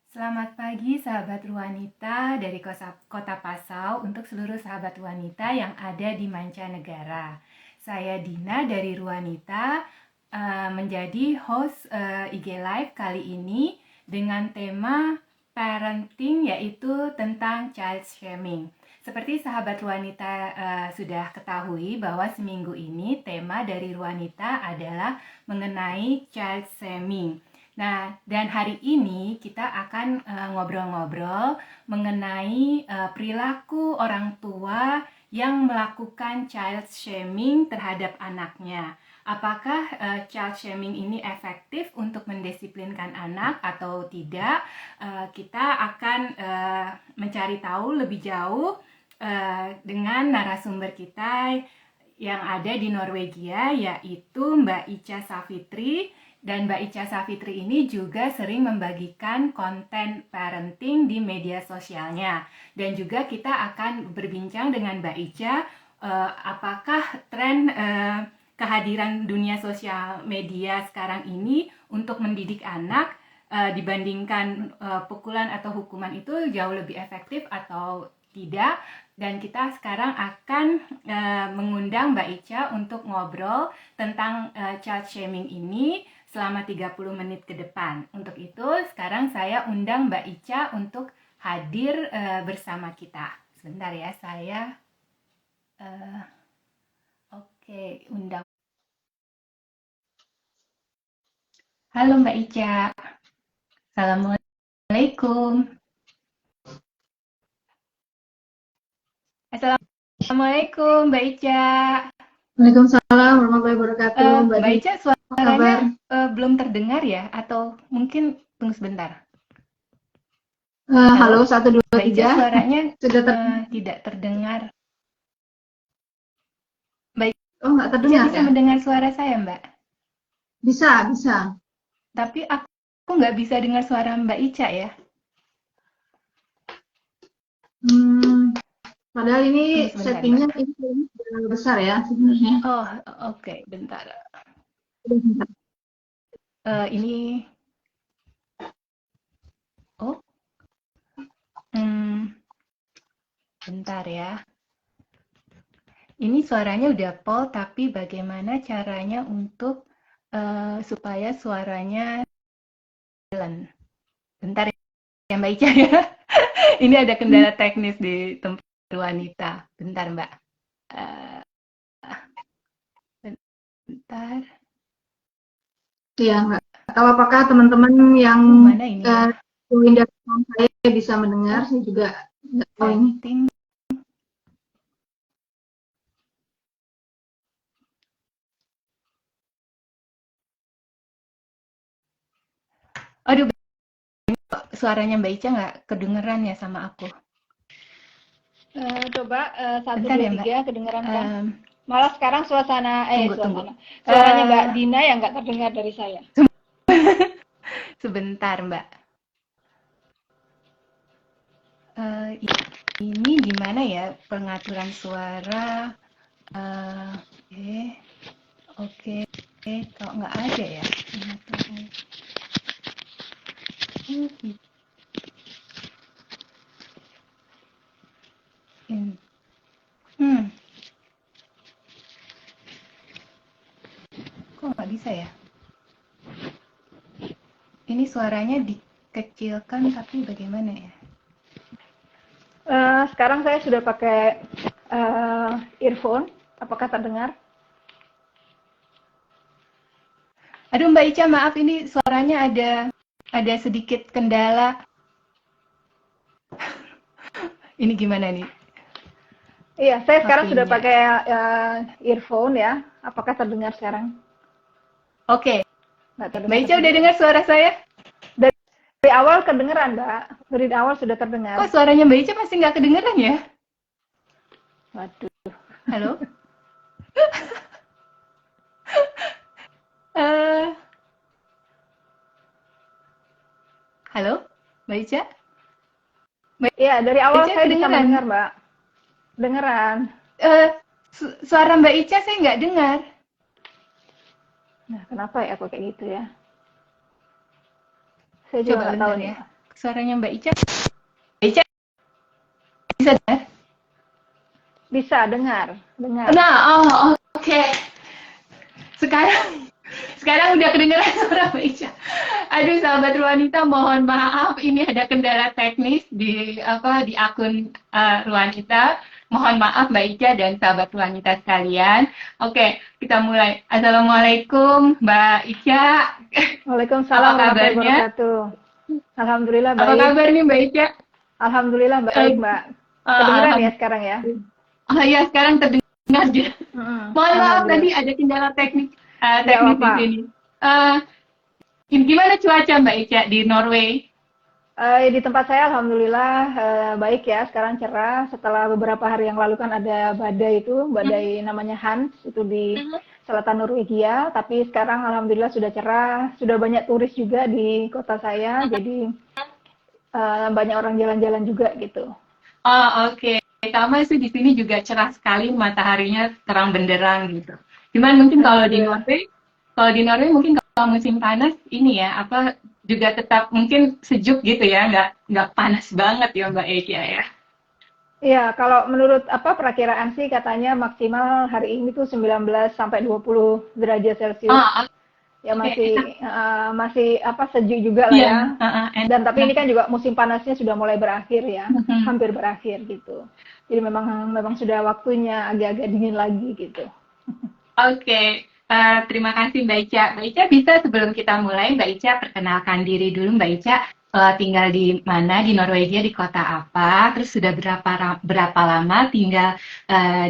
Selamat pagi sahabat Ruanita dari Kota Pasau untuk seluruh sahabat wanita yang ada di mancanegara. Saya Dina dari Ruanita menjadi host IG Live kali ini dengan tema parenting, yaitu tentang child shaming. Seperti sahabat Ruanita sudah ketahui bahwa seminggu ini tema dari Ruanita adalah mengenai child shaming. Nah, dan hari ini kita akan ngobrol-ngobrol mengenai perilaku orang tua yang melakukan child shaming terhadap anaknya. Apakah child shaming ini efektif untuk mendisiplinkan anak atau tidak? Kita akan mencari tahu lebih jauh dengan narasumber kita yang ada di Norwegia, yaitu Mbak Ica Savitri. Dan Mbak Ica Savitri ini juga sering membagikan konten parenting di media sosialnya. Dan juga kita akan berbincang dengan Mbak Ica, apakah tren kehadiran dunia sosial media sekarang ini untuk mendidik anak dibandingkan pukulan atau hukuman itu jauh lebih efektif atau tidak. Dan kita sekarang akan mengundang Mbak Ica untuk ngobrol tentang child shaming ini selama 30 menit ke depan. Untuk itu, sekarang saya undang Mbak Ica untuk hadir bersama kita. Sebentar ya, saya undang. Halo Mbak Ica. Assalamualaikum. Assalamualaikum Mbak Ica. Waalaikumsalam warahmatullahi wabarakatuh. Mbak Ica, Apa suaranya kabar? belum terdengar ya? Atau mungkin tunggu sebentar. Halo, Halo, 1, 2, Mbak Ica, 3. suaranya Sudah terdengar? tidak terdengar. Mbak Oh, nggak Ica terdengar bisa ya? mendengar suara saya, Mbak? Bisa, bisa. Tapi aku nggak bisa dengar suara Mbak Ica ya. Padahal ini Tunggu sebentar, Mbak. settingnya ini sudah besar ya sebenarnya. Oh, oke, bentar. Bentar. Ini, oh, bentar ya. Ini suaranya udah pol, tapi bagaimana caranya untuk supaya suaranya jalan? Bentar ya Mbak Ica ya. Ini ada kendala teknis di tempat wanita. Bentar Mbak. Eh, bentar. Ya, nggak tahu apakah teman-teman yang Mana ini ya? join dari saya bisa mendengar. Oh, Saya juga nggak tahu ini. setting. Aduh, suaranya Mbak Ica nggak kedengeran ya sama aku. Coba 1, Bentar 2, ya Mbak. 3 kedengeran kan? Malah sekarang Tunggu. suaranya Mbak Dina yang nggak terdengar dari saya. Sebentar Mbak. Ini gimana ya pengaturan suara? Oke. Kok nggak ada ya pengaturan? Gitu. Kok nggak bisa ya? Ini suaranya dikecilkan tapi bagaimana ya? Sekarang saya sudah pakai earphone. Apakah terdengar? Aduh Mbak Ica, maaf ini suaranya ada sedikit kendala. Ini gimana nih? Iya, saya sekarang sudah HP-nya. pakai earphone ya. Apakah terdengar sekarang? Oke. Nggak Mbak terdengar Ica udah juga. dengar suara saya? Dari awal kedengeran, Mbak. Dari awal sudah terdengar. Kok suaranya Mbak Ica masih nggak kedengeran ya? Waduh. Halo? Eh, halo? Mbak Ica? Mbak Iya, dari awal Ica saya bisa kedengeran? mendengar, Mbak. Dengeran. Suara Mbak Ica saya nggak dengar. Nah, kenapa ya kok kayak gitu ya? Saya juga Coba nggak tahu bentar nih. ya. suaranya Mbak Ica. Mbak Ica bisa dengar? Bisa dengar, dengar. Nah, oke. Sekarang udah kedengeran suara Mbak Ica. Aduh, sahabat Ruanita, mohon maaf, ini ada kendala teknis di akun Ruanita. Mohon maaf Mbak Ica dan sahabat Ruanita sekalian. Oke, kita mulai. Assalamualaikum Mbak Ica. Waalaikumsalam Apa warahmatullahi kabarnya? wabarakatuh. Alhamdulillah Apa baik. kabar nih Mbak Ica? Alhamdulillah baik, Mbak. Kedengeran ya sekarang ya? Oh ya, sekarang terdengar juga. Mohon maaf tadi Alhamdulillah. ada kendala teknis Nggak di apa-apa. sini. Gimana cuaca Mbak Ica di Norway? Di tempat saya alhamdulillah baik ya, sekarang cerah. Setelah beberapa hari yang lalu kan ada badai namanya Hans itu di selatan Norwegia, tapi sekarang alhamdulillah sudah cerah, sudah banyak turis juga di kota saya, jadi banyak orang jalan-jalan juga gitu. Oh, oke. Sama sih di sini juga cerah sekali, mataharinya terang benderang gitu. Cuman mungkin Alhamdulillah. kalau di Norway mungkin kalau musim panas ini ya juga tetap mungkin sejuk gitu ya, nggak panas banget ya Mbak Eka ya. Iya, kalau menurut perakiraan sih katanya maksimal hari ini tuh 19 sampai 20 derajat Celcius. Oh, Ya oke. masih sejuk juga lah Iya, ya. Dan tapi enak. ini kan juga musim panasnya sudah mulai berakhir ya, Mhm. hampir berakhir gitu. Jadi memang sudah waktunya agak-agak dingin lagi gitu. Oke, terima kasih Mbak Ica. Mbak Ica bisa sebelum kita mulai, Mbak Ica perkenalkan diri dulu Mbak Ica. Tinggal di mana di Norwegia, di kota apa, terus sudah berapa lama tinggal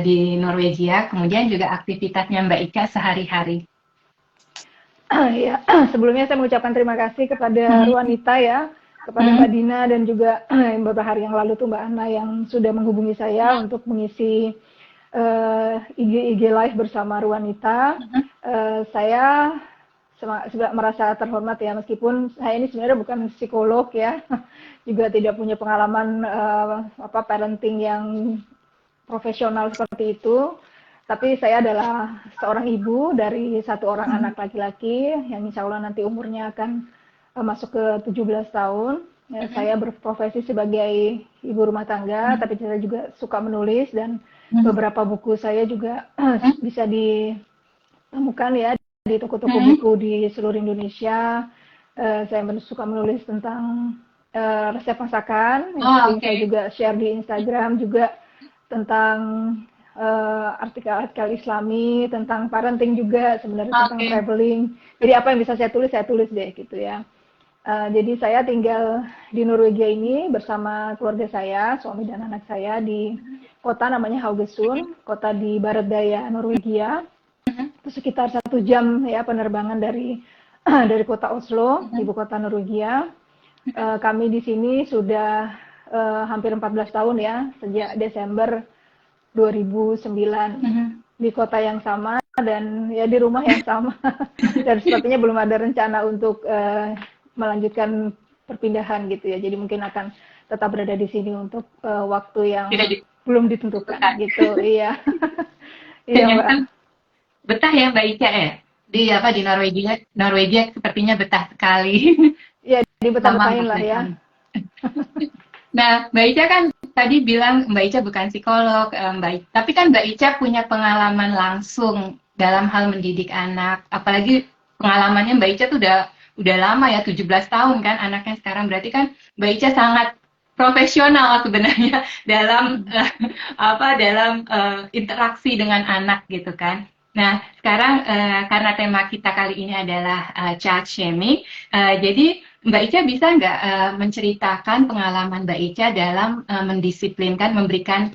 di Norwegia, kemudian juga aktivitasnya Mbak Ica sehari-hari. Ya, sebelumnya saya mengucapkan terima kasih kepada Mhm, Ruanita ya, kepada mhm, Mbak Dina dan juga beberapa hari yang lalu tuh Mbak Ana yang sudah menghubungi saya untuk mengisi IG live bersama Ruanita. mhm. Saya merasa terhormat ya, meskipun saya ini sebenarnya bukan psikolog ya, juga tidak punya pengalaman parenting yang profesional seperti itu. Tapi saya adalah seorang ibu dari satu orang Mhm, anak laki-laki yang insya Allah nanti umurnya akan masuk ke 17 tahun. Ya, mhm, saya berprofesi sebagai ibu rumah tangga, mhm, tapi saya juga suka menulis dan mhm, beberapa buku saya juga mhm, bisa ditemukan ya di toko-toko mhm. buku di seluruh Indonesia. Saya suka menulis tentang resep masakan yang Oh, sering saya oke. juga share di Instagram juga tentang artikel-artikel Islami, tentang parenting juga sebenarnya tentang Oke. traveling. Jadi apa yang bisa saya tulis deh gitu ya. Jadi saya tinggal di Norwegia ini bersama keluarga saya, suami dan anak saya di kota namanya Haugesund, kota di barat daya Norwegia. Mhm, Itu sekitar 1 jam ya penerbangan dari dari kota Oslo, mhm, ibu kota Norwegia. Kami di sini sudah hampir 14 tahun ya, sejak Desember 2009 mhm. di kota yang sama dan ya di rumah yang sama. Dan sepertinya belum ada rencana untuk melanjutkan perpindahan gitu ya. Jadi mungkin akan tetap berada di sini untuk waktu Tidak yang belum ditentukan ditentukan. gitu. Iya. Iya, Ternyata Mbak. betah ya Mbak Ica ya? Di Norwegia, Norwegia sepertinya betah sekali. Ya, Lama dibetah-betahin lah 14 ya. tahun. Nah, Mbak Ica kan tadi bilang Mbak Ica bukan psikolog, tapi kan Mbak Ica punya pengalaman langsung dalam hal mendidik anak. Apalagi pengalamannya Mbak Ica tuh udah lama ya, 17 tahun kan anaknya sekarang. Berarti kan Mbak Ica sangat profesional sebenarnya dalam interaksi dengan anak gitu kan. Nah, sekarang karena tema kita kali ini adalah child shaming, jadi Mbak Ica bisa nggak menceritakan pengalaman Mbak Ica dalam mendisiplinkan, memberikan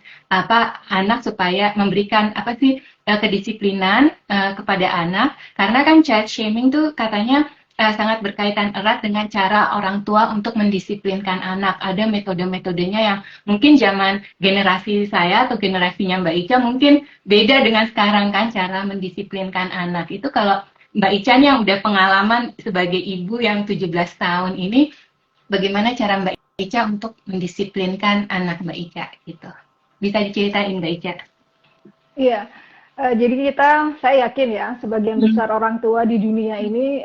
anak supaya memberikan kedisiplinan kepada anak, karena kan child shaming tuh katanya sangat berkaitan erat dengan cara orang tua untuk mendisiplinkan anak. Ada metode-metodenya yang mungkin zaman generasi saya atau generasinya Mbak Ica mungkin beda dengan sekarang kan cara mendisiplinkan anak. Itu kalau Mbak Ica nih yang udah pengalaman sebagai ibu yang 17 tahun ini, bagaimana cara Mbak Ica untuk mendisiplinkan anak Mbak Ica gitu. Bisa diceritain Mbak Ica? Iya. Jadi saya yakin ya, sebagian Hmm. besar orang tua di dunia ini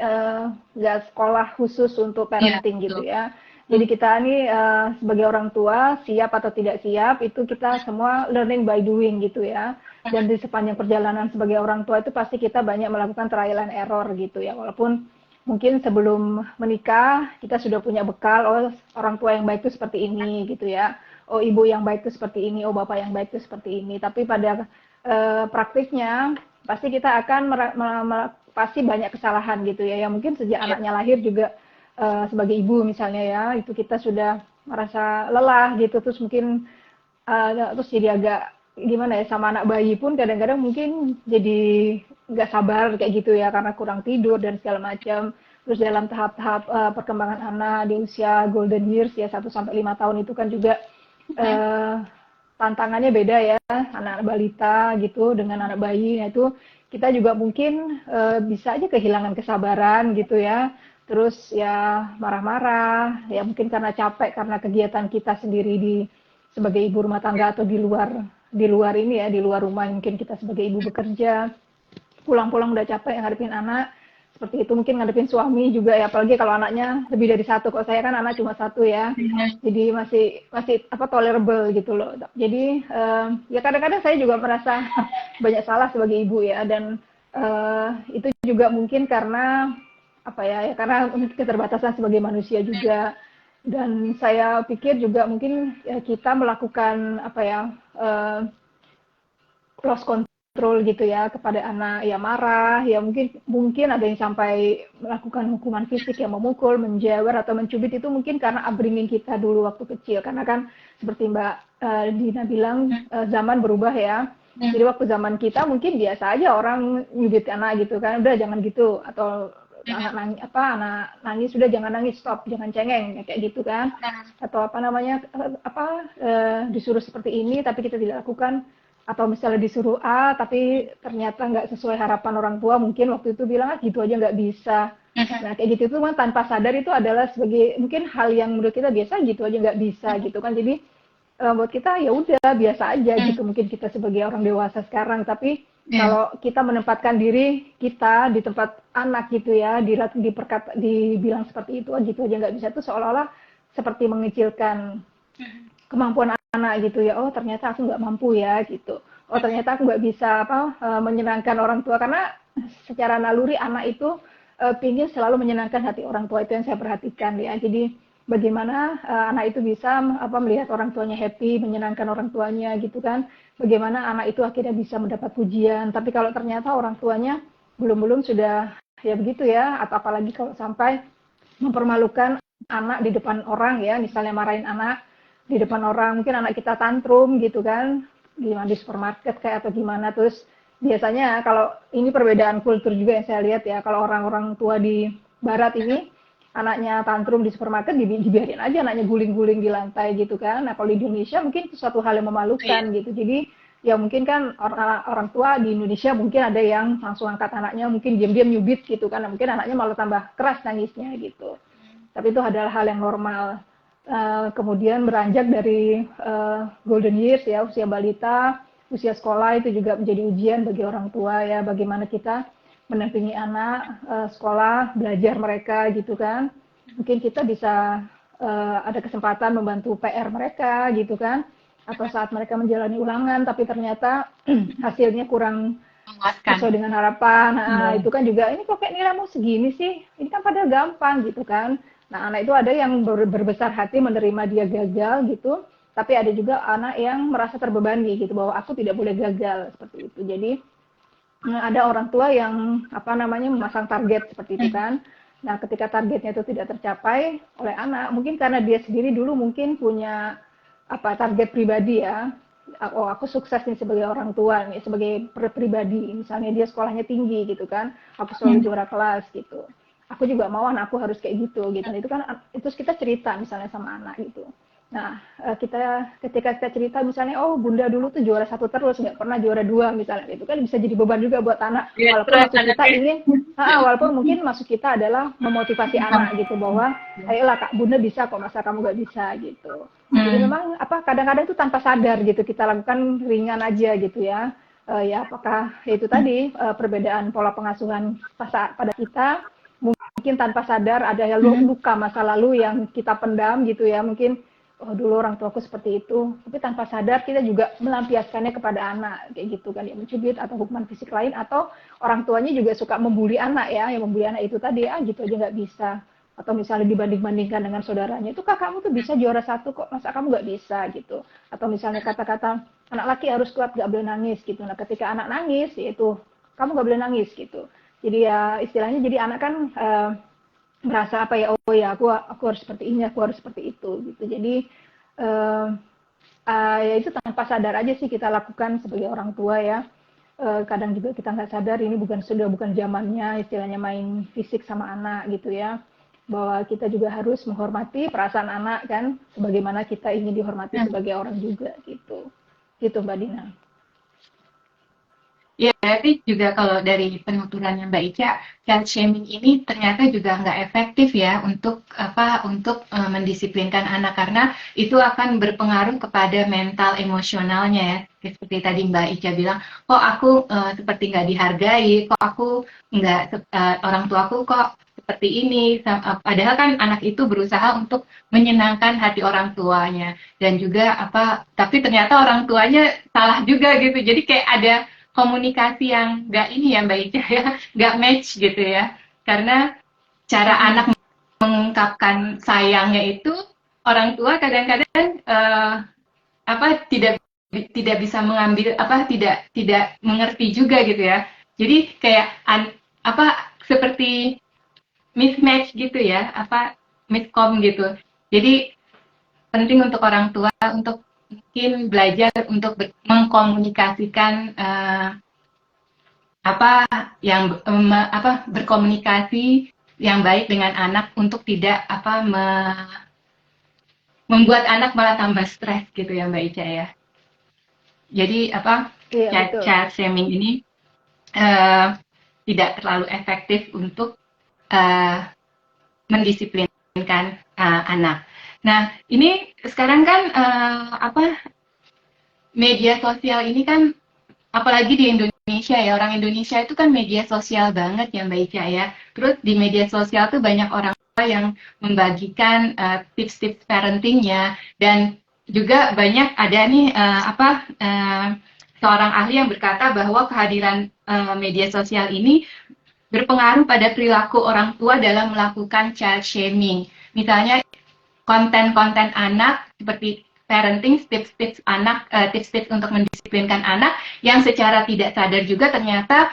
nggak sekolah khusus untuk Iya, parenting gitu betul. ya. Jadi kita ini sebagai orang tua, siap atau tidak siap, itu kita semua learning by doing gitu ya. Dan di sepanjang perjalanan sebagai orang tua itu pasti kita banyak melakukan trial and error gitu ya. Walaupun mungkin sebelum menikah kita sudah punya bekal, oh orang tua yang baik itu seperti ini gitu ya. Oh ibu yang baik itu seperti ini, oh bapak yang baik itu seperti ini. Tapi pada praktiknya pasti kita akan pasti banyak kesalahan gitu ya. Yang mungkin sejak anaknya lahir juga sebagai ibu misalnya ya, itu kita sudah merasa lelah gitu, terus mungkin terus jadi agak gimana ya, sama anak bayi pun kadang-kadang mungkin jadi nggak sabar kayak gitu ya, karena kurang tidur dan segala macam. Terus dalam tahap-tahap perkembangan anak di usia golden years ya 1 sampai 5 tahun itu kan juga tantangannya beda ya, anak balita gitu dengan anak bayi. Nah itu kita juga mungkin bisa aja kehilangan kesabaran gitu ya. Terus ya marah-marah, ya mungkin karena capek karena kegiatan kita sendiri sebagai ibu rumah tangga atau di luar ini ya, di luar rumah mungkin kita sebagai ibu bekerja, pulang-pulang udah capek ngadepin anak, seperti itu mungkin ngadepin suami juga ya, apalagi kalau anaknya lebih dari satu. Kalau saya kan anak cuma satu ya, jadi masih tolerable gitu loh. Jadi ya kadang-kadang saya juga merasa banyak salah sebagai ibu ya, dan itu juga mungkin karena karena keterbatasan sebagai manusia juga. Dan saya pikir juga mungkin ya, kita melakukan loss control gitu ya kepada anak, ya marah, ya mungkin ada yang sampai melakukan hukuman fisik, yang memukul, menjewer atau mencubit, itu mungkin karena upbringing kita dulu waktu kecil. Karena kan seperti Mbak Dina bilang, zaman berubah ya. Jadi waktu zaman kita mungkin biasa aja orang nyubit anak gitu kan, udah jangan gitu, atau anak nangis sudah jangan nangis, stop, jangan cengeng kayak gitu kan, atau disuruh seperti ini tapi kita tidak lakukan, atau misalnya disuruh A tapi ternyata nggak sesuai harapan orang tua, mungkin waktu itu bilang gitu aja nggak bisa. Nah kayak gitu itu kan tanpa sadar itu adalah sebagai mungkin hal yang menurut kita biasa, gitu aja nggak bisa gitu kan. Jadi buat kita ya udah biasa aja gitu, mungkin kita sebagai orang dewasa sekarang. Tapi kalau kita menempatkan diri kita di tempat anak gitu ya, dibilang seperti itu gitu aja nggak bisa, itu seolah-olah seperti mengecilkan kemampuan anak gitu ya. Oh ternyata aku nggak mampu ya gitu. Oh ternyata aku nggak bisa menyenangkan orang tua, karena secara naluri anak itu pingin selalu menyenangkan hati orang tua. Itu yang saya perhatikan ya. Jadi bagaimana anak itu bisa melihat orang tuanya happy, menyenangkan orang tuanya gitu kan. Bagaimana anak itu akhirnya bisa mendapat pujian. Tapi kalau ternyata orang tuanya belum sudah ya begitu ya, atau apalagi kalau sampai mempermalukan anak di depan orang ya, misalnya marahin anak di depan orang, mungkin anak kita tantrum gitu kan, gimana di supermarket kayak atau gimana. Terus biasanya kalau ini perbedaan kultur juga yang saya lihat ya, kalau orang-orang tua di barat ini anaknya tantrum di supermarket dibiarin aja anaknya guling-guling di lantai gitu kan. Nah kalau di Indonesia mungkin itu suatu hal yang memalukan gitu. Jadi ya mungkin kan orang tua di Indonesia mungkin ada yang langsung angkat anaknya, mungkin diam-diam nyubit gitu kan. Nah, mungkin anaknya malah tambah keras nangisnya gitu. Tapi itu adalah hal yang normal. Kemudian beranjak dari golden years ya, usia balita, usia sekolah, itu juga menjadi ujian bagi orang tua ya, bagaimana kita mendampingi anak sekolah, belajar mereka gitu kan. Mungkin kita bisa ada kesempatan membantu PR mereka gitu kan, atau saat mereka menjalani ulangan tapi ternyata hasilnya kurang sesuai dengan harapan. Nah, itu kan juga, ini kok kayak nilaimu segini sih, ini kan padahal gampang gitu kan. Nah, anak itu ada yang berbesar hati menerima dia gagal gitu, tapi ada juga anak yang merasa terbebani gitu, bahwa aku tidak boleh gagal, seperti itu. Jadi ada orang tua yang memasang target seperti itu kan. Nah, ketika targetnya itu tidak tercapai oleh anak, mungkin karena dia sendiri dulu mungkin punya target pribadi ya. Oh, aku sukses nih sebagai orang tua nih, sebagai pribadi. Misalnya dia sekolahnya tinggi gitu kan, aku selalu juara kelas gitu. Aku juga mau anakku harus kayak gitu. Nah, itu kan itu kita cerita misalnya sama anak gitu. Nah, ketika kita cerita misalnya, oh bunda dulu tuh juara 1 terus, nggak pernah juara 2 misalnya, itu kan bisa jadi beban juga buat anak. Walaupun mungkin maksud kita adalah memotivasi anak gitu, bahwa ayolah kak, bunda bisa kok, masa kamu nggak bisa gitu. Jadi memang kadang-kadang itu tanpa sadar gitu kita lakukan, ringan aja gitu ya. Ya apakah itu tadi perbedaan pola pengasuhan pada kita, mungkin tanpa sadar ada luka masa lalu yang kita pendam gitu ya, mungkin oh dulu orang tuaku seperti itu, tapi tanpa sadar kita juga melampiaskannya kepada anak kayak gitu kan ya, mencubit atau hukuman fisik lain, atau orang tuanya juga suka membuli anak ya, yang membuli anak itu tadi gitu aja nggak bisa, atau misalnya dibanding-bandingkan dengan saudaranya, itu kakakmu tuh bisa juara satu kok, masa kamu nggak bisa gitu, atau misalnya kata-kata anak laki harus kuat, nggak boleh nangis gitu. Nah ketika anak nangis yaitu kamu nggak boleh nangis gitu. Jadi ya istilahnya jadi anak kan merasa apa ya, oh ya aku harus seperti ini, aku harus seperti itu gitu. Jadi ya itu tanpa sadar aja sih kita lakukan sebagai orang tua ya. Kadang juga kita nggak sadar ini sudah bukan zamannya istilahnya main fisik sama anak gitu ya, bahwa kita juga harus menghormati perasaan anak kan, sebagaimana kita ingin dihormati sebagai orang juga gitu Mbak Dina. Ya, berarti juga kalau dari penuturannya Mbak Ica, child shaming ini ternyata juga nggak efektif ya untuk mendisiplinkan anak, karena itu akan berpengaruh kepada mental emosionalnya ya. Seperti tadi Mbak Ica bilang, kok aku seperti nggak dihargai, kok aku nggak orang tuaku kok seperti ini. Padahal kan anak itu berusaha untuk menyenangkan hati orang tuanya, dan juga tapi ternyata orang tuanya salah juga gitu. Jadi kayak ada komunikasi yang nggak ini ya Mbak Ica ya, nggak match gitu ya, karena cara anak mengungkapkan sayangnya itu orang tua kadang-kadang tidak bisa mengambil tidak mengerti juga gitu ya, jadi kayak seperti mismatch gitu ya, miskom gitu. Jadi penting untuk orang tua untuk mungkin belajar untuk mengkomunikasikan berkomunikasi yang baik dengan anak untuk tidak membuat anak malah tambah stres gitu ya Mbak Ica ya. Jadi child shaming ini tidak terlalu efektif untuk mendisiplinkan anak. Nah, ini sekarang kan media sosial ini kan, apalagi di Indonesia ya, orang Indonesia itu kan media sosial banget ya Mbak Ica ya. Terus di media sosial tuh banyak orang tua yang membagikan tips-tips parentingnya, dan juga banyak ada nih seorang ahli yang berkata bahwa kehadiran media sosial ini berpengaruh pada perilaku orang tua dalam melakukan child shaming. Misalnya konten-konten anak seperti parenting, tips-tips anak, tips-tips untuk mendisiplinkan anak yang secara tidak sadar juga ternyata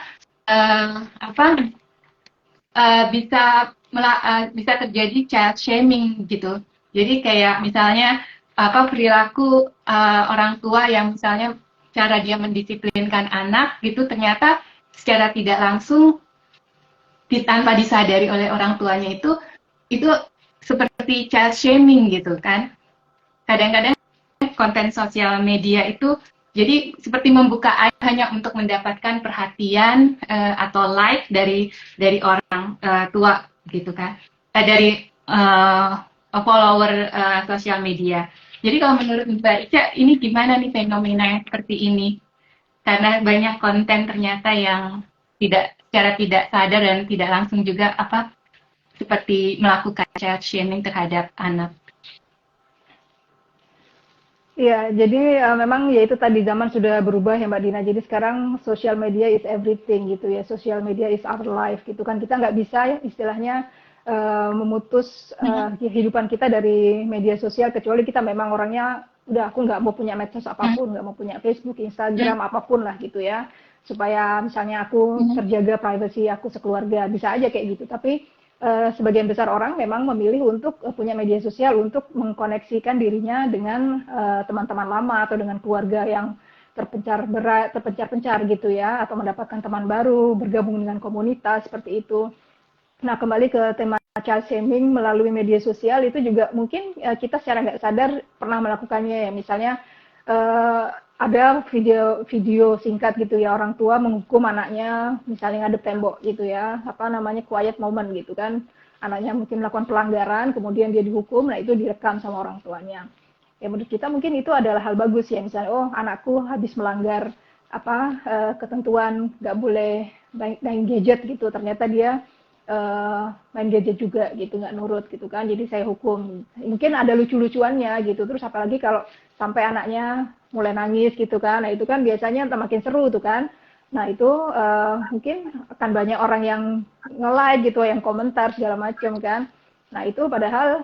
bisa terjadi child shaming gitu. Jadi kayak misalnya perilaku orang tua yang misalnya cara dia mendisiplinkan anak gitu, ternyata secara tidak langsung tanpa disadari oleh orang tuanya itu seperti child shaming gitu kan. Kadang-kadang konten sosial media itu jadi seperti membuka aib hanya untuk mendapatkan perhatian atau like dari orang tua gitu kan, dari follower sosial media. Jadi kalau menurut Mbak Ica, ini gimana nih fenomena yang seperti ini? Karena banyak konten ternyata yang secara tidak sadar dan tidak langsung juga seperti melakukan child shaming terhadap anak. Iya, jadi memang ya itu tadi zaman sudah berubah ya Mbak Dina. Jadi sekarang social media is everything gitu ya. Social media is our life gitu kan. Kita nggak bisa ya istilahnya memutus kehidupan kita dari media sosial, kecuali kita memang orangnya udah aku nggak mau punya medsos apapun, nggak mau punya Facebook, Instagram apapun lah gitu ya. Supaya misalnya aku terjaga privasi aku sekeluarga, bisa aja kayak gitu. Tapi sebagian besar orang memang memilih untuk punya media sosial untuk mengkoneksikan dirinya dengan teman-teman lama atau dengan keluarga yang terpencar gitu ya, atau mendapatkan teman baru, bergabung dengan komunitas seperti itu. Nah, kembali ke tema child shaming melalui media sosial itu juga mungkin kita secara nggak sadar pernah melakukannya ya. Misalnya ada video singkat gitu ya, orang tua menghukum anaknya misalnya ngadep tembok gitu ya, quiet moment gitu kan, anaknya mungkin melakukan pelanggaran kemudian dia dihukum, nah itu direkam sama orang tuanya. Ya menurut kita mungkin itu adalah hal bagus ya, misalnya oh anakku habis melanggar ketentuan nggak boleh main gadget gitu, ternyata dia main gadget juga gitu, nggak nurut gitu kan, jadi saya hukum. Mungkin ada lucu-lucuannya gitu, terus apalagi kalau sampai anaknya mulai nangis gitu kan, nah itu kan biasanya makin seru tuh kan. Nah itu mungkin akan banyak orang yang nge-like gitu, yang komentar segala macam kan. Nah itu padahal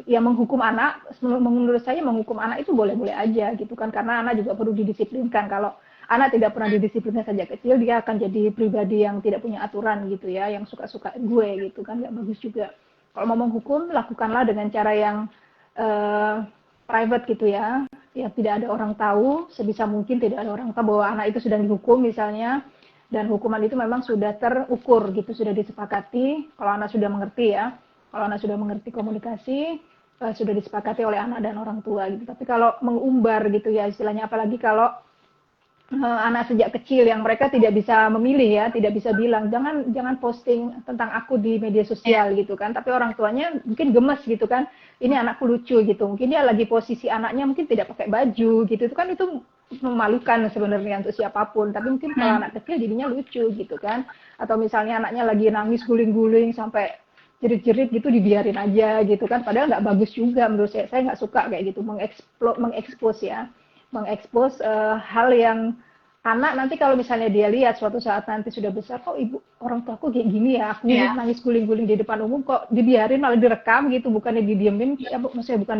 ya menghukum anak, menurut saya menghukum anak itu boleh-boleh aja gitu kan, karena anak juga perlu didisiplinkan. Kalau anak tidak pernah didisiplinkan sejak kecil, dia akan jadi pribadi yang tidak punya aturan gitu ya, yang suka-suka gue gitu kan, nggak bagus juga. Kalau mau menghukum, lakukanlah dengan cara yang private gitu ya, yang tidak ada orang tahu, sebisa mungkin tidak ada orang tahu bahwa anak itu sedang dihukum misalnya, dan hukuman itu memang sudah terukur gitu, sudah disepakati, kalau anak sudah mengerti ya, kalau anak sudah mengerti komunikasi, sudah disepakati oleh anak dan orang tua gitu. Tapi kalau mengumbar gitu ya istilahnya, apalagi kalau anak sejak kecil yang mereka tidak bisa memilih ya, tidak bisa bilang jangan posting tentang aku di media sosial gitu kan, tapi orang tuanya mungkin gemes gitu kan, ini anakku lucu gitu, mungkin dia lagi posisi anaknya mungkin tidak pakai baju gitu, itu kan itu memalukan sebenarnya untuk siapapun, tapi mungkin kalau anak kecil jadinya lucu gitu kan, atau misalnya anaknya lagi nangis guling-guling sampai jerit-jerit gitu, dibiarin aja gitu kan, padahal nggak bagus juga menurut saya nggak suka kayak gitu, mengekspos ya, mengekspos hal yang anak nanti kalau misalnya dia lihat suatu saat nanti sudah besar, kok ibu orang tuaku kayak gini ya, aku nangis guling-guling di depan umum kok dibiarin, malah direkam gitu, bukannya didiemin ya, maksudnya bukan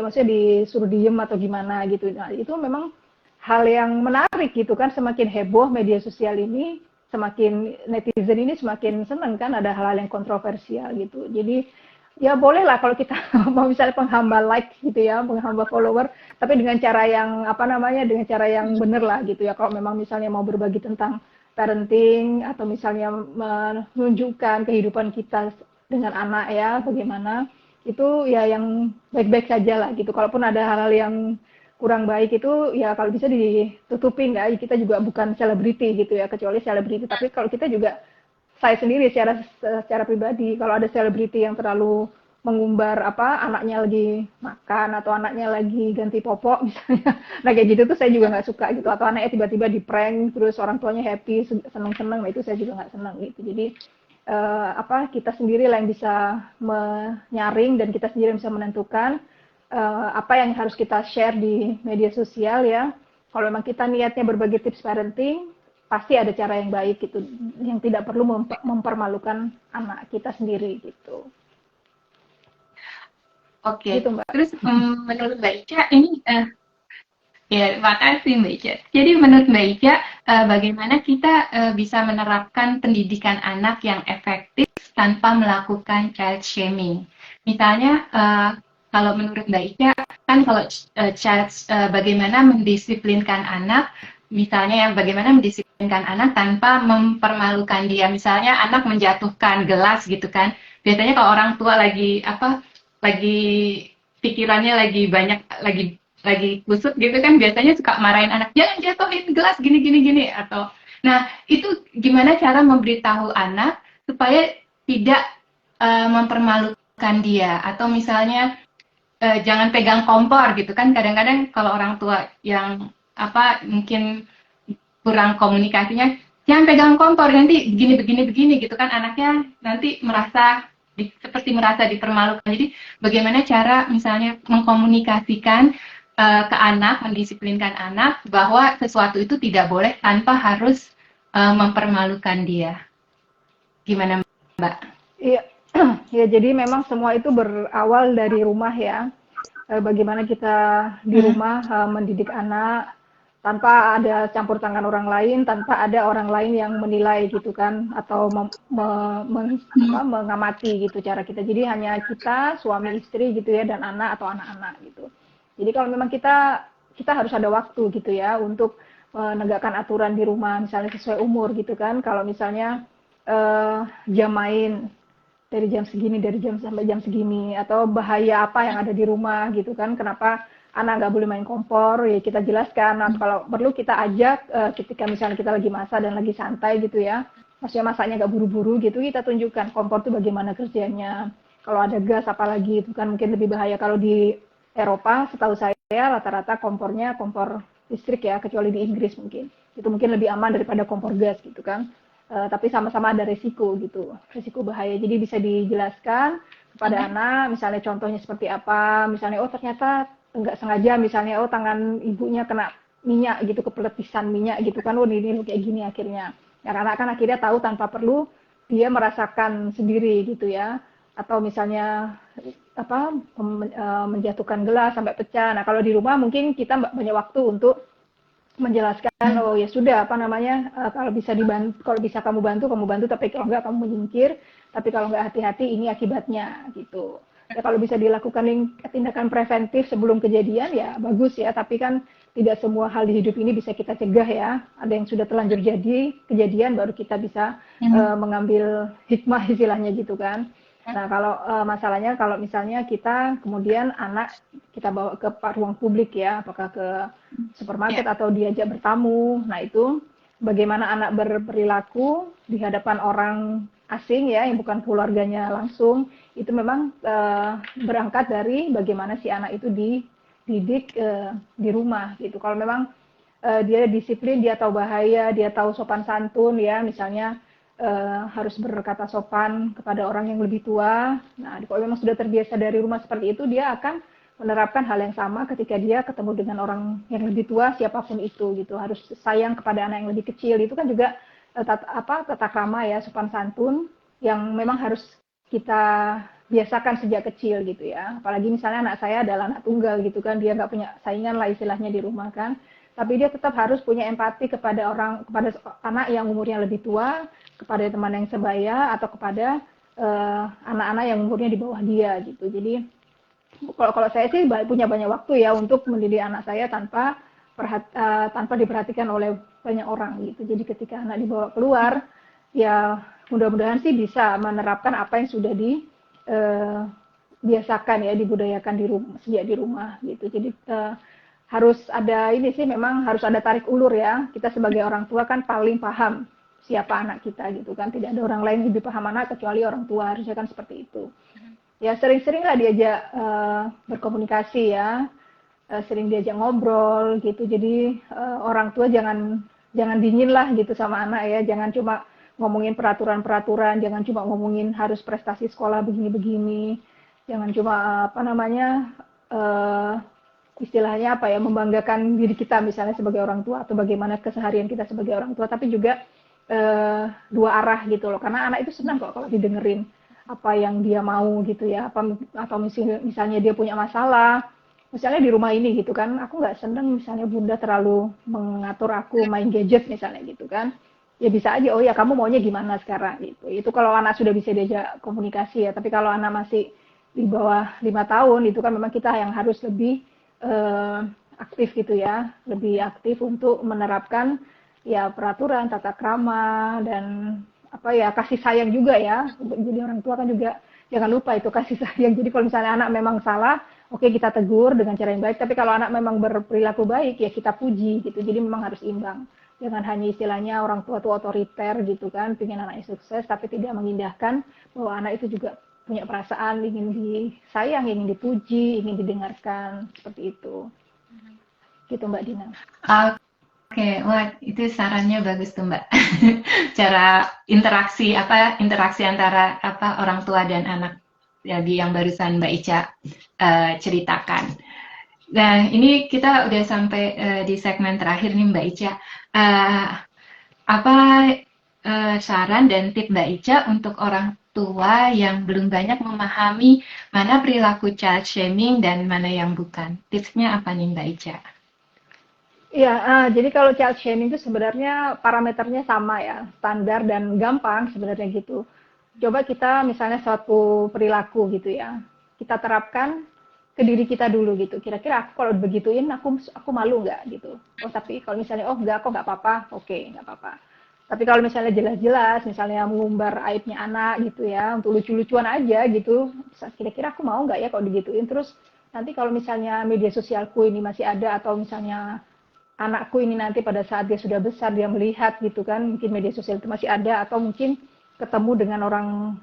maksudnya disuruh diem atau gimana gitu. Nah itu memang hal yang menarik gitu kan, semakin heboh media sosial ini, semakin netizen ini semakin senang kan ada hal-hal yang kontroversial gitu. Jadi ya boleh lah kalau kita mau misalnya penghamba like gitu ya, penghamba follower, tapi dengan cara yang apa namanya, dengan cara yang benar lah gitu ya. Kalau memang misalnya mau berbagi tentang parenting atau misalnya menunjukkan kehidupan kita dengan anak ya, bagaimana itu ya yang baik-baik saja lah gitu. Kalaupun ada hal-hal yang kurang baik itu ya kalau bisa ditutupin, nggak, kita juga bukan selebriti gitu ya, kecuali selebriti. Tapi kalau kita juga, saya sendiri secara pribadi, kalau ada selebriti yang terlalu mengumbar apa anaknya lagi makan atau anaknya lagi ganti popok misalnya, nah kayak gitu tuh saya juga nggak suka gitu, atau anaknya tiba-tiba di prank terus orang tuanya happy seneng-seneng, nah itu saya juga nggak senang gitu. Jadi apa, kita sendiri lah yang bisa menyaring dan kita sendiri yang bisa menentukan apa yang harus kita share di media sosial ya. Kalau memang kita niatnya berbagi tips parenting, pasti ada cara yang baik gitu, yang tidak perlu mempermalukan anak kita sendiri gitu. Oke, Gitu Mbak. terus menurut Mbak Ica ini ya, makasih Mbak Ica. Jadi menurut Mbak Ica, bagaimana kita bisa menerapkan pendidikan anak yang efektif tanpa melakukan child shaming? Misalnya, kalau menurut Mbak Ica, kan kalau bagaimana mendisiplinkan anak, misalnya yang bagaimana mendisiplinkan anak tanpa mempermalukan dia. Misalnya anak menjatuhkan gelas gitu kan. Biasanya kalau orang tua lagi apa, lagi pikirannya lagi banyak, lagi kusut gitu kan, biasanya suka marahin anak, jangan jatuhin gelas gini gini gini, atau nah itu gimana cara memberitahu anak supaya tidak mempermalukan dia, atau misalnya jangan pegang kompor gitu kan, kadang-kadang kalau orang tua yang apa mungkin kurang komunikasinya, jangan pegang kompor nanti begini begini begini gitu kan, anaknya nanti merasa seperti merasa dipermalukan. Jadi bagaimana cara misalnya mengkomunikasikan ke anak, mendisiplinkan anak bahwa sesuatu itu tidak boleh tanpa harus mempermalukan dia. Gimana Mbak? Iya, ya jadi memang semua itu berawal dari rumah ya. Bagaimana kita di rumah mendidik anak tanpa ada campur tangan orang lain, tanpa ada orang lain yang menilai gitu kan, atau mengamati gitu cara kita. Jadi hanya kita, suami istri gitu ya, dan anak atau anak-anak gitu. Jadi kalau memang kita harus ada waktu gitu ya untuk menegakkan aturan di rumah, misalnya sesuai umur gitu kan. Kalau misalnya jam main dari jam segini, dari jam sampai jam segini, atau bahaya apa yang ada di rumah gitu kan, kenapa anak nggak boleh main kompor, ya kita jelaskan. Nah, kalau perlu kita ajak ketika misalnya kita lagi masak dan lagi santai gitu ya, maksudnya masaknya nggak buru-buru gitu, kita tunjukkan kompor itu bagaimana kerjanya. Kalau ada gas apalagi itu kan mungkin lebih bahaya. Kalau di Eropa setahu saya rata-rata kompornya kompor listrik ya, kecuali di Inggris mungkin. Itu mungkin lebih aman daripada kompor gas gitu kan. tapi sama-sama ada risiko gitu, risiko bahaya. Jadi bisa dijelaskan kepada anak, misalnya contohnya seperti apa, misalnya oh ternyata nggak sengaja, misalnya oh tangan ibunya kena minyak gitu, kepeletisan minyak gitu kan, oh ini kayak gini akhirnya. Ya, anak kan akhirnya tahu tanpa perlu dia merasakan sendiri gitu ya. Atau misalnya apa menjatuhkan gelas sampai pecah. Nah kalau di rumah mungkin kita banyak waktu untuk menjelaskan, oh ya sudah apa namanya, kalau bisa dibantu, kalau bisa kamu bantu, tapi kalau enggak kamu menyingkir, tapi kalau enggak hati-hati ini akibatnya gitu. Ya kalau bisa dilakukan tindakan preventif sebelum kejadian ya bagus ya, tapi kan tidak semua hal di hidup ini bisa kita cegah ya. Ada yang sudah terlanjur jadi kejadian baru kita bisa mengambil hikmah istilahnya gitu kan. Nah kalau masalahnya kalau misalnya kita kemudian anak kita bawa ke ruang publik ya, apakah ke supermarket atau diajak bertamu, nah itu bagaimana anak berperilaku di hadapan orang asing ya yang bukan keluarganya langsung, itu memang berangkat dari bagaimana si anak itu dididik di rumah gitu. Kalau memang dia disiplin, dia tahu bahaya, dia tahu sopan santun ya, misalnya harus berkata sopan kepada orang yang lebih tua. Nah, kalau memang sudah terbiasa dari rumah seperti itu, dia akan menerapkan hal yang sama ketika dia ketemu dengan orang yang lebih tua, siapapun itu gitu. Harus sayang kepada anak yang lebih kecil. Itu kan juga tata krama ya, sopan santun yang memang harus kita biasakan sejak kecil gitu ya. Apalagi misalnya anak saya adalah anak tunggal gitu kan, dia nggak punya saingan lah istilahnya di rumah kan. Tapi dia tetap harus punya empati kepada anak yang umurnya lebih tua, kepada teman yang sebaya, atau kepada anak-anak yang umurnya di bawah dia gitu. Jadi kalau saya sih punya banyak waktu ya untuk mendidik anak saya tanpa diperhatikan oleh banyak orang gitu. Jadi ketika anak dibawa keluar, ya mudah-mudahan sih bisa menerapkan apa yang sudah dibiasakan ya, dibudayakan di rumah, sejak di rumah gitu. Jadi harus ada ini sih, memang harus ada tarik ulur ya. Kita sebagai orang tua kan paling paham siapa anak kita gitu kan. Tidak ada orang lain yang lebih paham anak kecuali orang tua, harusnya kan seperti itu. Ya sering-sering lah diajak berkomunikasi ya, sering diajak ngobrol gitu. Jadi orang tua jangan dingin lah gitu sama anak ya. Jangan cuma ngomongin peraturan-peraturan, jangan cuma ngomongin harus prestasi sekolah begini-begini. Jangan cuma apa namanya istilahnya apa ya, membanggakan diri kita misalnya sebagai orang tua atau bagaimana keseharian kita sebagai orang tua, tapi juga dua arah gitu loh. Karena anak itu senang kok kalau didengerin apa yang dia mau gitu ya, atau misalnya dia punya masalah, misalnya di rumah ini gitu kan, aku nggak seneng misalnya bunda terlalu mengatur aku main gadget misalnya gitu kan, ya bisa aja, oh ya kamu maunya gimana sekarang gitu. Itu kalau anak sudah bisa diajak komunikasi ya. Tapi kalau anak masih di bawah 5 tahun itu kan memang kita yang harus lebih aktif gitu ya, lebih aktif untuk menerapkan ya peraturan, tata krama, dan apa ya, kasih sayang juga ya. Jadi orang tua kan juga jangan lupa itu kasih sayang. Jadi kalau misalnya anak memang salah, oke kita tegur dengan cara yang baik, tapi kalau anak memang berperilaku baik ya kita puji gitu. Jadi memang harus imbang. Jangan hanya istilahnya orang tua tuh otoriter gitu kan, pengen anaknya sukses tapi tidak mengindahkan bahwa anak itu juga punya perasaan, ingin disayang, ingin dipuji, ingin didengarkan, seperti itu. Gitu Mbak Dina. Oke, wah itu sarannya bagus tuh Mbak. Cara interaksi antara orang tua dan anak, jadi yang barusan Mbak Ica ceritakan. Nah, ini kita udah sampai di segmen terakhir nih Mbak Ica. Apa saran dan tip Mbak Ica untuk orang tua yang belum banyak memahami mana perilaku child shaming dan mana yang bukan? Tipsnya apa nih Mbak Ica? Iya, jadi kalau child shaming itu sebenarnya parameternya sama ya, standar dan gampang sebenarnya gitu. Coba kita misalnya suatu perilaku gitu ya, kita terapkan ke diri kita dulu gitu. Kira-kira aku kalau begituin aku malu nggak gitu. Oh tapi kalau misalnya enggak, kok nggak apa-apa, oke nggak apa-apa. Tapi kalau misalnya jelas-jelas, misalnya mengumbar aibnya anak gitu ya, untuk lucu-lucuan aja gitu, kira-kira aku mau nggak ya kalau digituin. Terus nanti kalau misalnya media sosialku ini masih ada, atau misalnya anakku ini nanti pada saat dia sudah besar, dia melihat gitu kan, mungkin media sosial itu masih ada, atau mungkin ketemu dengan orang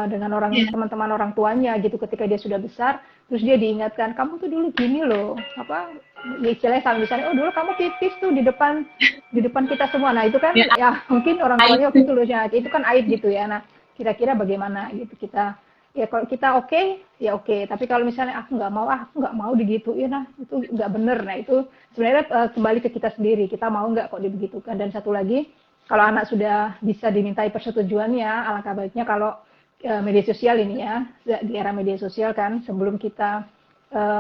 dengan orang Iya. teman-teman orang tuanya gitu ketika dia sudah besar, terus dia diingatkan kamu tuh dulu gini loh, apa ya istilahnya kalau misalnya oh dulu kamu pipis tuh di depan kita semua. Nah, itu kan Ya, ya mungkin orang aib. tuanya waktu itu loh ya, itu kan aib gitu ya. Nah, kira-kira bagaimana gitu kita ya kalau kita oke, ya oke. Tapi kalau misalnya aku nggak mau digituin, nah itu nggak bener. Nah itu sebenarnya kembali ke kita sendiri, kita mau nggak kok dibegitukan. Dan satu lagi, kalau anak sudah bisa dimintai persetujuannya, alangkah baiknya kalau media sosial ini ya, di era media sosial kan, sebelum kita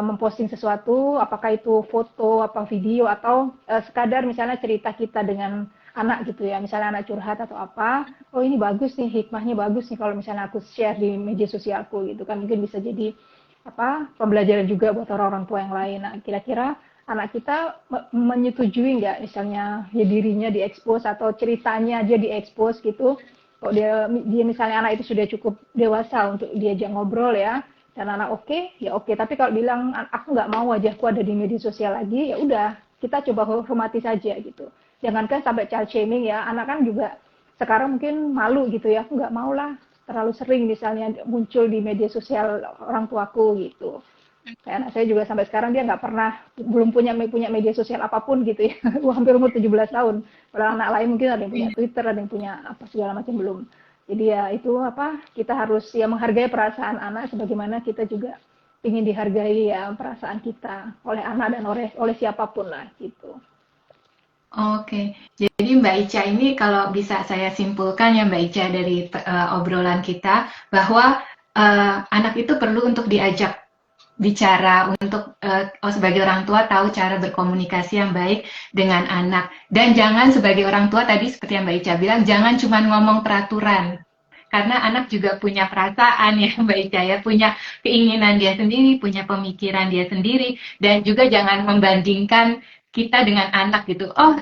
memposting sesuatu, apakah itu foto, apa video, atau sekadar misalnya cerita kita dengan anak gitu ya, misalnya anak curhat atau apa, oh ini bagus nih, hikmahnya bagus nih kalau misalnya aku share di media sosialku gitu kan, mungkin bisa jadi apa pembelajaran juga buat orang-orang tua yang lain. Nah, kira-kira anak kita menyetujui nggak misalnya ya dirinya diekspos atau ceritanya dia diekspos gitu, kok dia misalnya anak itu sudah cukup dewasa untuk diajak ngobrol ya, dan anak oke, ya oke. Tapi kalau bilang aku nggak mau wajahku ada di media sosial lagi, ya udah kita coba hormati saja gitu. Jangankan sampai child shaming ya, anak kan juga sekarang mungkin malu gitu ya, aku nggak mau lah terlalu sering misalnya muncul di media sosial orang tuaku gitu. Kayak anak saya juga sampai sekarang dia nggak pernah, belum punya media sosial apapun gitu ya. Hampir umur 17 tahun. Padahal anak lain mungkin ada yang punya Twitter, ada yang punya apa segala macam belum. Jadi ya itu apa, kita harus ya menghargai perasaan anak sebagaimana kita juga ingin dihargai ya perasaan kita oleh anak dan oleh siapapun lah gitu. Oke, jadi Mbak Ica ini kalau bisa saya simpulkan ya Mbak Ica dari obrolan kita bahwa anak itu perlu untuk diajak bicara untuk sebagai orang tua tahu cara berkomunikasi yang baik dengan anak dan jangan sebagai orang tua tadi seperti yang Mbak Ica bilang jangan cuma ngomong peraturan karena anak juga punya perasaan ya Mbak Ica ya punya keinginan dia sendiri punya pemikiran dia sendiri dan juga jangan membandingkan kita dengan anak gitu oh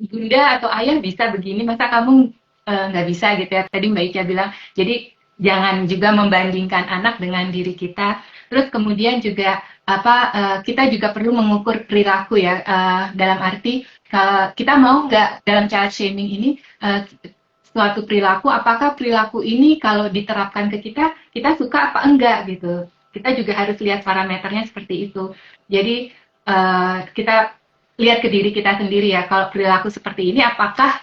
bunda atau ayah bisa begini masa kamu nggak bisa gitu ya tadi Mbak Ica bilang jadi jangan juga membandingkan anak dengan diri kita. Terus kemudian juga kita juga perlu mengukur perilaku ya dalam arti kita mau nggak dalam child shaming ini suatu perilaku apakah perilaku ini kalau diterapkan ke kita suka apa enggak gitu. Kita juga harus lihat parameternya seperti itu. Jadi kita lihat ke diri kita sendiri ya kalau perilaku seperti ini apakah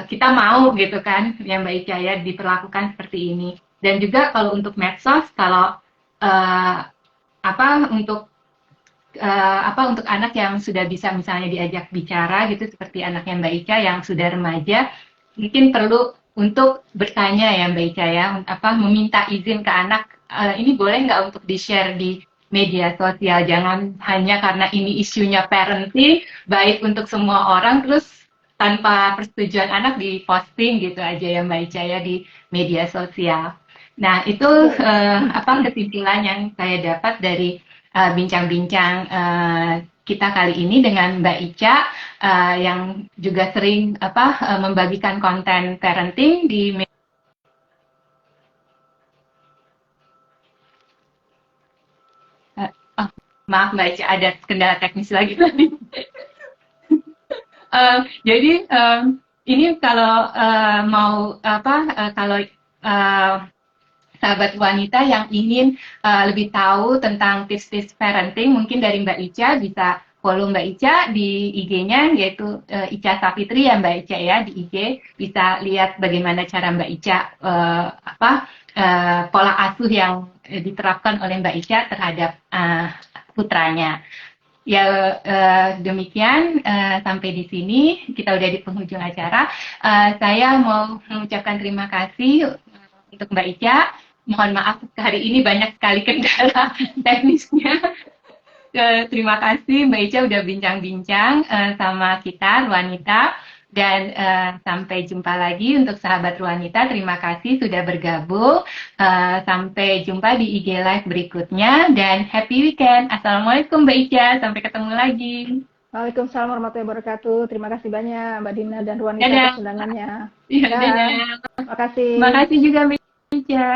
kita mau gitu kan yang Mbak Ica ya diperlakukan seperti ini. Dan juga kalau untuk medsos kalau uh, untuk anak yang sudah bisa misalnya diajak bicara gitu seperti anaknya Mbak Ica yang sudah remaja mungkin perlu untuk bertanya ya Mbak Ica ya meminta izin ke anak ini boleh nggak untuk di-share di media sosial jangan hanya karena ini isunya parenting baik untuk semua orang terus tanpa persetujuan anak diposting gitu aja ya Mbak Ica ya di media sosial. Nah, itu kesimpulan yang saya dapat dari bincang-bincang kita kali ini dengan Mbak Ica yang juga sering membagikan konten parenting di oh, maaf Mbak Ica ada kendala teknis lagi tadi. Jadi ini kalau kalau sahabat wanita yang ingin lebih tahu tentang tips-tips parenting, mungkin dari Mbak Ica bisa follow Mbak Ica di IG-nya yaitu Ica Safitri ya Mbak Ica ya di IG bisa lihat bagaimana cara Mbak Ica pola asuh yang diterapkan oleh Mbak Ica terhadap putranya. Ya demikian sampai di sini kita udah di penghujung acara. Saya mau mengucapkan terima kasih untuk Mbak Ica. Mohon maaf hari ini banyak sekali kendala teknisnya. Terima kasih Mbak Ica udah bincang-bincang sama kita wanita dan sampai jumpa lagi untuk sahabat wanita. Terima kasih sudah bergabung. Sampai jumpa di IG Live berikutnya dan happy weekend. Assalamualaikum Mbak Ica. Sampai ketemu lagi. Waalaikumsalam warahmatullahi wabarakatuh. Terima kasih banyak Mbak Dina dan Ruanita Dadah. atas undangannya. Ya, dadah. Terima kasih. Terima kasih juga Mbak Ica.